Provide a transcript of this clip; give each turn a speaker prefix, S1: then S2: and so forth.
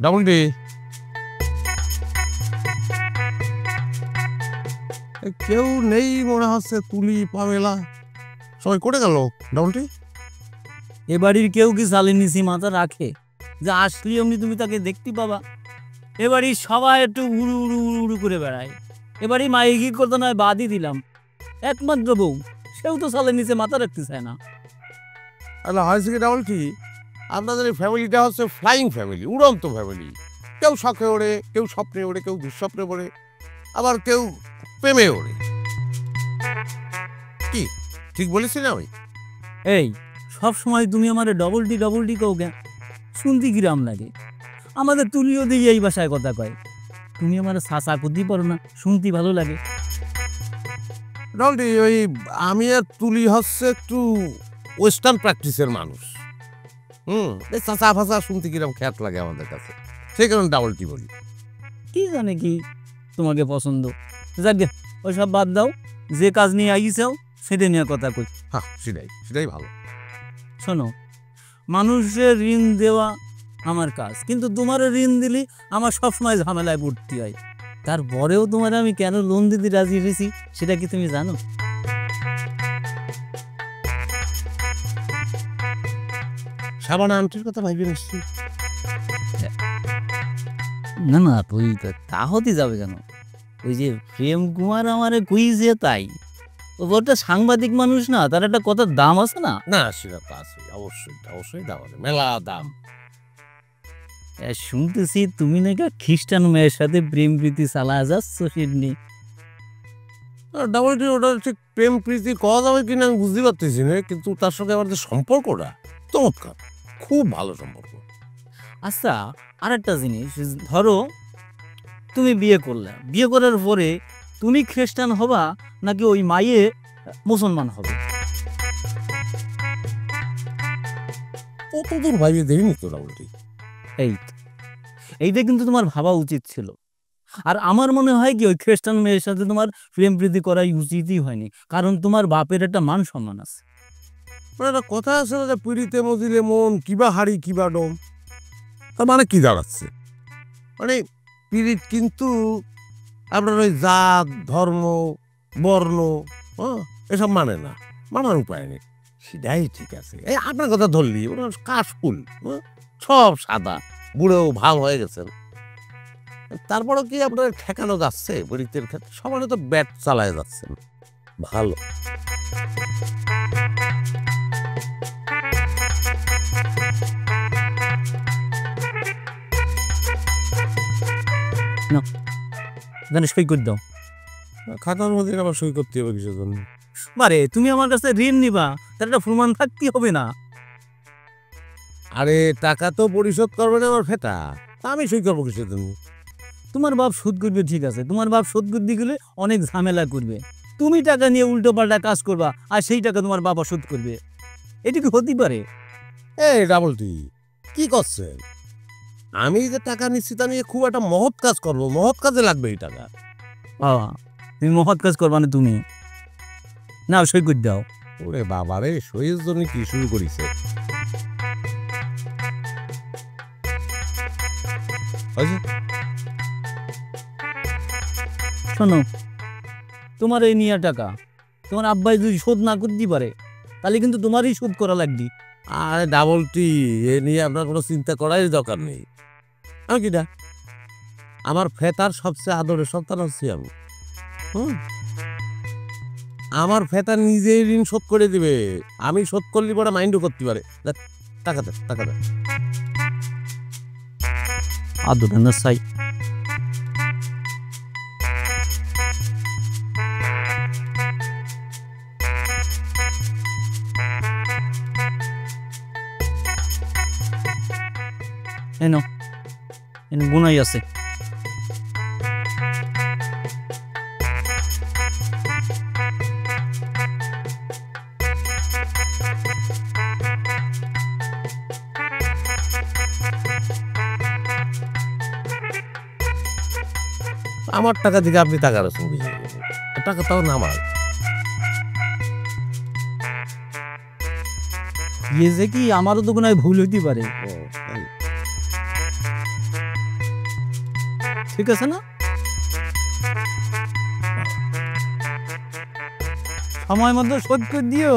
S1: Double D কেউ নেই মনে হচ্ছে, তুলি পামেলা সবাই করে গেল। ডাবল ডি
S2: এ বাড়ির কেউ কি চালের নিচে মাথা রাখে যে আসলি অমনি তুমি তাকে দেখতে পাবা? এ বাড়ির সবাই একটু উড়ু উড়ু উড়ু উড়ু করে বেড়ায়। এ বাড়ি মাইকি করতে নয় বাদই দিলাম, একমাত্র বউ সেও তো চালের নিচে মাথা রাখতে চায় না।
S1: তাহলে হয়েছে কি ডাবল ডি, আপনাদের এই ফ্যামিলিটা হচ্ছে ফ্লাইং ফ্যামিলি, উড়ন্ত ফ্যামিলি। কেউ শখে ওড়ে, কেউ স্বপ্নে ওড়ে, কেউ দুঃস্বপ্নে ওড়ে, আবার কেউ প্রেমে ওড়ে। কি ঠিক বলেছি না আমি?
S2: এই সব সময় তুমি আমার ডবল ডি কও কেন? শুনতে কিরাম লাগে। আমাদের তুলিও দিয়ে এই ভাষায় কথা কয়, তুমি আমার চাচা করতেই পারো না, শুনতে ভালো লাগে।
S1: ডাবল ডি ওই আমি আর তুলি হচ্ছে একটু ওয়েস্টার্ন প্র্যাকটিসের মানুষ। এই চাচা ফাঁচা শুনতে কিরম খ্যাত লাগে আমাদের কাছে, সেই কারণে ডাবল ডি বলি।
S2: কি জানে কি তোমাকে পছন্দ। যাক গে, ওইসব বাদ দাও, যে কাজ নিয়ে আইসাও সেটা নিয়ে কথা কই।
S1: হ্যাঁ সেটাই ভালো।
S2: শোনো, মানুষের ঋণ দেওয়া আমার কাজ, কিন্তু তোমার ঋণ দিলে আমার সবসময় ঝামেলায় পড়তে হয়। তারপরেও তোমার আমি কেন লোন দিতে রাজি হয়েছি সেটা কি তুমি জানো?
S1: সাবানা আন্টির কথা ভাইবে নিশ্চয়ই।
S2: না না, তুই তা হতে যাবে কেন? ওই যে প্রেম কুমার আমারে কইছে তাই। ওটা সাংবাদিক মানুষ না, তার একটা কথার দাম আছে না?
S1: না সেটা তো আছে, অবশ্যই দাম আছে, মেলা দাম।
S2: শুনতেছি তুমি নাকি খ্রিস্টান মেয়ের সাথে প্রেম প্রীতি চালা যাচ্ছ সিডনি।
S1: ডাবল ডি ওটা ঠিক প্রেম প্রীতি কওয়া যাবে কিনা আমি বুঝতে পারতেছি না, কিন্তু তার সঙ্গে আমার যে সম্পর্কটা চমৎকার, খুব ভালো সম্পর্ক।
S2: আচ্ছা, আর একটা জিনিস, ধরো তুমি বিয়ে করলে, বিয়ে করার পরে তুমি খ্রিস্টান হবা নাকি ওই মাইয়ে মুসলমান হবে?
S1: কত দূর ভাইবে দেখিনি তো ডাবল ডি।
S2: এইটা কিন্তু তোমার ভাবা উচিত ছিল। আর আমার মনে হয় কি ওই খ্রিস্টান মেয়ের সাথে তোমার প্রেম প্রীতি করাই উচিতই হয়নি, কারণ তোমার বাপের একটা মান সম্মান আছে।
S1: মানে একটা কথা আছে না যে পিড়িতে মজিলে মন কিবা হাড়ি কিবা ডোম, তার মানে কি দাঁড়াচ্ছে? মানে পিড়িত কিন্তু আপনার ওই জাত ধর্ম বর্ণ এসব মানে না, মানার উপায় নেই। সেটাই ঠিক আছে। এই আপনার কথা ধরলি ওনার কাশফুল, সব সাদা, বুড়েও ভাব হয়ে গেছেন, তারপরেও কি আপনার ঠেকানো যাচ্ছে? বরিতের ক্ষেত্রে সবাই তো ব্যাট চালায় যাচ্ছেন, ভালো।
S2: জানি সই করে দাও।
S1: খাতার মধ্যে আবার সই করতে হবে কিসের জন্য?
S2: মারে তুমি আমার কাছে ঋণ নিবা, তার একটা প্রমাণ থাকতে হবে না?
S1: আরে টাকা তো পরিশোধ করবে না আমার ফেটা, তা আমি সই করবো কিসের জন্য?
S2: তোমার বাপ সুদ করবে ঠিক আছে, তোমার বাপ সুদ করতে গেলে অনেক ঝামেলা করবে। তুমি টাকা নিয়ে উল্টো পাল্টা কাজ করবা আর সেই টাকা তোমার বাবা সুদ করবে, এটা কি হতে পারে?
S1: এই ডাবল ডি কি করছেন? আমি যে টাকা নিচ্ছি তা নিয়ে খুব একটা মহৎ কাজ করবো, মহৎ কাজে লাগবে এই টাকা।
S2: তুমি মহৎ কাজ করবা না, তুমি না সই করে দাও।
S1: ওরে বাবা রে, সইয়ের জন্য কি শুরু করিছে?
S2: শোনো, তোমার এই নিয়ে টাকা তোমার আব্বাই যদি শোধ না করতে পারে তাহলে কিন্তু তোমারই শোধ করা লাগবে।
S1: আরে ডাবল টি, এ নিয়ে আপনার কোনো চিন্তা করার দরকার নেই। আমি কিনা আমার ফেতার সবচেয়ে আদরের সন্তান হচ্ছি আমি। আমার ফেতা নিজেই ঋণ শোধ করে দিবে, আমি শোধ করলে পরে মাইন্ডও করতে পারে। টাকা দে।
S2: আদর না চাই। এনো গুনাই আছে।
S1: আমার টাকা থেকে আপনি টাকা রাখুন, টাকা তাও না আমার।
S2: ইয়ে যে কি আমারও তো কোনো ভুল হইতে পারে। ঠিক আছে না? সময় মতো শোধ করে দিও।